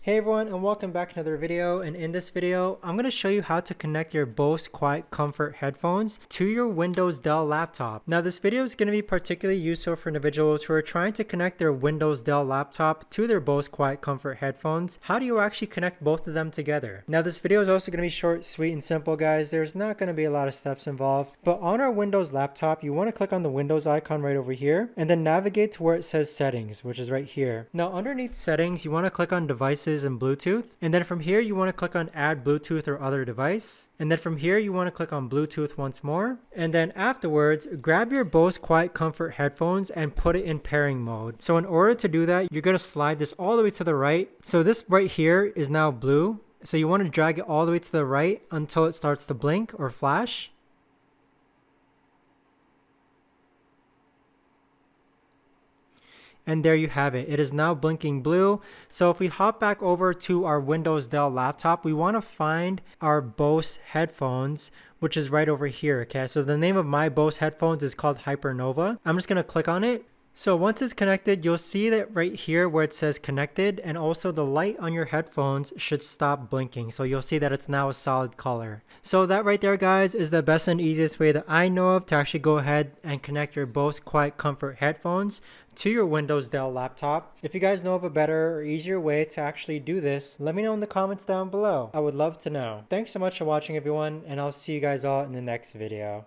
Hey everyone, and welcome back to another video. And in this video I'm going to show you how to connect your Bose QuietComfort headphones to your Windows Dell laptop. Now this video is going to be particularly useful for individuals who are trying to connect their Windows Dell laptop to their Bose QuietComfort headphones. How do you actually connect both of them together? Now this video is also going to be short, sweet, and simple, guys. There's not going to be a lot of steps involved, but on our Windows laptop you want to click on the Windows icon right over here and then navigate to where it says settings, which is right here. Now underneath settings you want to click on devices and Bluetooth, and then from here you want to click on add Bluetooth or other device, and then from here you want to click on Bluetooth once more, and then afterwards grab your Bose QuietComfort headphones and put it in pairing mode. So in order to do that, you're going to slide this all the way to the right. So this right here is now blue, so you want to drag it all the way to the right until it starts to blink or flash. And there you have it. It is now blinking blue. So if we hop back over to our Windows Dell laptop, we want to find our Bose headphones, which is right over here. Okay, so the name of my Bose headphones is called Hypernova. I'm just going to click on it. So once it's connected, you'll see that right here where it says connected, and also the light on your headphones should stop blinking. So you'll see that it's now a solid color. So that right there, guys, is the best and easiest way that I know of to actually go ahead and connect your Bose QuietComfort headphones to your Windows Dell laptop. If you guys know of a better or easier way to actually do this, let me know in the comments down below. I would love to know. Thanks so much for watching, everyone, and I'll see you guys all in the next video.